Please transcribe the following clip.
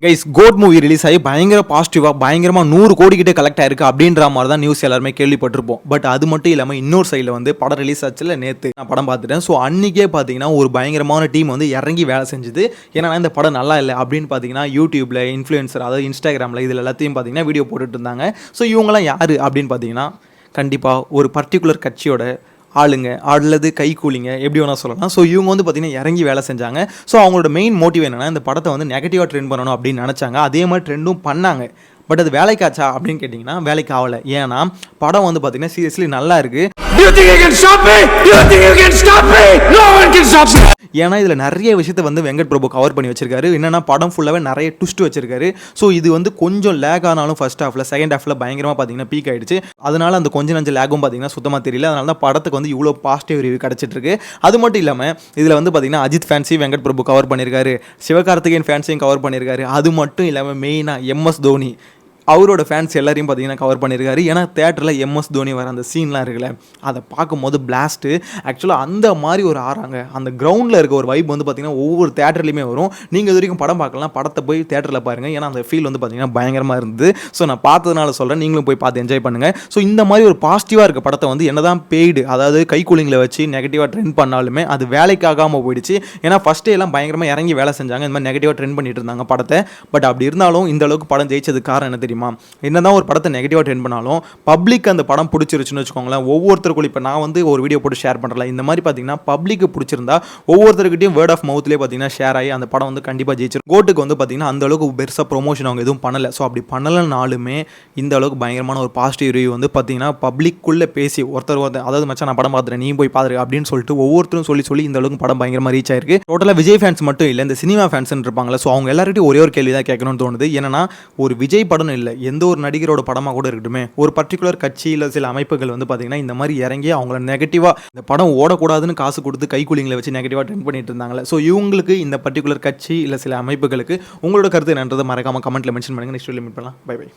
Guys code movie release ஆகி பயங்கர பாசிட்டிவா பயங்கரமா 100 கோடி கிட்ட கலெக்ட் ஆயிருக்கு அப்படின்ற மாதிரி தான் நியூஸ் எல்லாருமே கேள்விப்பட்டிருப்போம். பட் அது மட்டும் இல்லாம இன்னொரு சைடில் வந்து படம் ரிலீஸ் ஆச்சுல நேற்று நான் படம் பார்த்துட்டேன். ஸோ அன்னைக்கே பார்த்தீங்கன்னா ஒரு பயங்கரமான டீம் வந்து இறங்கி வேலை செஞ்சுது. ஏன்னா இந்த படம் நல்லா இல்லை அப்படின்னு பார்த்தீங்கன்னா யூடியூப்ல இன்ஃப்ளூயன்சர் அதாவது இன்ஸ்டாகிராமில் இதில் எல்லாத்தையும் பார்த்தீங்கன்னா வீடியோ போட்டுட்டு இருந்தாங்க. ஸோ இவங்கெல்லாம் யார் அப்படின்னு பார்த்தீங்கன்னா கண்டிப்பாக ஒரு பர்டிகுலர் கட்சியோட ஆளுங்க அல்லது கைக்கூலிங்க எப்படி வேணால் சொல்லலாம். ஸோ இவங்க வந்து பார்த்தீங்கன்னா இறங்கி வேலை செஞ்சாங்க. ஸோ அவங்களோட மெயின் மோட்டிவ் என்னென்னா இந்த படத்தை வந்து நெகட்டிவாக ட்ரெண்ட் பண்ணணும் அப்படின்னு நினச்சாங்க. அதே மாதிரி ட்ரெண்டும் பண்ணாங்க. பட் அது வேலைக்காச்சா அப்படின்னு கேட்டிங்கன்னா வேலைக்கு ஆகலை. ஏன்னா படம் வந்து பார்த்தீங்கன்னா சீரியஸ்லி நல்லா இருக்குது. ஏன்னா இதில் நிறைய விஷயத்தை வந்து வெங்கட் பிரபு கவர் பண்ணி வச்சிருக்காரு. என்னன்னா படம் ஃபுல்லாகவே நிறைய ட்விஸ்ட் வச்சிருக்காரு. ஸோ இது வந்து கொஞ்சம் லேக் ஆனாலும் ஃபர்ஸ்ட் ஹாஃபில் செகண்ட் ஹாஃபில் பயங்கரமாக பார்த்தீங்கன்னா பீக் ஆயிடுச்சு. அதனால அந்த கொஞ்சம் நஞ்சு லேகும் பார்த்தீங்கன்னா சுத்தமாக தெரியல. அதனால தான் படத்துக்கு வந்து இவ்வளோ பாசிட்டிவ் ரிவ்யூ கிடச்சிட்டு இருக்கு. அது மட்டும் இல்லாமல் இதில் வந்து பார்த்தீங்கன்னா அஜித் ஃபேன்ஸையும் வெங்கட் பிரபு கவர் பண்ணியிருக்காரு, சிவகார்த்திகேயன் ஃபேன்ஸையும் கவர் பண்ணியிருக்காரு. அது மட்டும் இல்லாமல் மெயினாக MS தோனி அவரோட ஃபேன்ஸ் எல்லாரையும் பார்த்தீங்கன்னா கவர் பண்ணியிருக்காரு. ஏன்னா தேட்டரில் MS தோனி வர அந்த சீன்லாம் இருக்குல்ல, அதை பார்க்கும்போது பிளாஸ்ட்டு ஆக்சுவலாக அந்த மாதிரி ஒரு ஆறாங்க. அந்த கிரவுண்டில் இருக்க ஒரு வைப் வந்து பார்த்தீங்கன்னா ஒவ்வொரு தேட்டர்லையுமே வரும். நீங்கள் இது வரைக்கும் படம் பார்க்கலாம், படத்தை போய் தேட்டரில் பாருங்கள். ஏன்னா அந்த ஃபீல் வந்து பார்த்தீங்கன்னா பயங்கரமாக இருந்தது. ஸோ நான் பார்த்ததுனால சொல்கிறேன், நீங்களும் போய் பார்த்து என்ஜாய் பண்ணுங்கள். ஸோ இந்த மாதிரி ஒரு பாசிட்டிவாக இருக்க படத்தை வந்து என்ன தான் பெய்டு அதாவது கைக்கூலிங்கில் வச்சு நெகட்டிவாக ட்ரெண்ட் பண்ணாலுமே அது வேலைக்காகாமல் போயிடுச்சு. ஏன்னா ஃபஸ்ட்டே எல்லாம் பயங்கரமாக இறங்கி வேலை செஞ்சாங்க, இந்த மாதிரி நெகட்டிவாக ட்ரெண்ட் பண்ணிட்டு இருந்தாங்க படத்தை. பட் அப்படி இருந்தாலும் இந்த அளவுக்கு படம் ஜெயிச்சதுக்கு காரணம் என்ன தெரியுமா? என்னதான் ஒரு படத்தை நெகட்டிவாக ட்ரெண்ட் பண்ணாலும் பப்ளிக் அந்த படம் பிடிச்சிருச்சுன்னு வச்சுக்கோங்களேன். ஒவ்வொருத்தருக்கும் இப்போ நான் வந்து ஒரு வீடியோ போட்டு ஷேர் பண்ணுறல, இந்த மாதிரி பார்த்தீங்கன்னா பப்ளிக்கு பிடிச்சிருந்தா ஒவ்வொருத்தருக்கிட்டையும் வேர்ட் ஆஃப் மவுத்லேயே பார்த்தீங்கன்னா ஷேர் ஆகி அந்த படம் வந்து கண்டிப்பாக ஜெயிச்சிடும். கோட்டுக்கு வந்து பார்த்தீங்கன்னா அந்த அளவுக்கு பெருசாக ப்ரொமோஷன் அவங்க எதுவும் பண்ணலை. ஸோ அப்படி பண்ணலைனாலுமே இந்த அளவுக்கு பயங்கரமான ஒரு பாசிட்டிவ் ரிவ்யூ வந்து பார்த்தீங்கன்னா பப்ளிக்குள்ளே பேசி ஒருத்தர் அதாவது மச்சான் நான் படம் பார்த்துறேன் நீ போய் பாரு அப்படின்னு சொல்லிட்டு ஒவ்வொருத்தரும் சொல்லி இந்த அளவுக்கு படம் பயங்கரமாக ரீச் ஆயிருக்கு. டோட்டலாக விஜய் ஃபேன்ஸ் மட்டும் இல்லை, இந்த சினிமா ஃபேன்ஸ் இருப்பாங்களே, ஸோ அவங்க எல்லார்கிட்டையும் ஒரே ஒரு கேள்வி தான் கேட்கணும்னு தோணுது. ஏன்னா ஒரு விஜய் படம் இல்லை, எந்த ஒரு நடிகரோட படமாக கூட இருக்கட்டுமே, ஒரு பர்டிகுலர் கட்சி இல்லை சில அமைப்புகள் வந்து பார்த்தீங்கன்னா இந்த மாதிரி இறங்கி அவங்கள நெகட்டிவாக இந்த படம் ஓடக்கூடாதுன்னு காசு கொடுத்து கைக்கூலிங்களை வச்சு நெகட்டிவாக ட்ரெண்ட் பண்ணிட்டு இருந்தாங்களே. ஸோ இவங்களுக்கு இந்த பர்டிகுலர் கட்சி இல்லை சில அமைப்புகளுக்கு உங்களோட கருத்து என்னன்றதை மறக்காம கமெண்ட்டில் மென்ஷன் பண்ணுங்கள். நெக்ஸ்ட் வீடியோவில் மீட் பண்ணலாம். Bye by.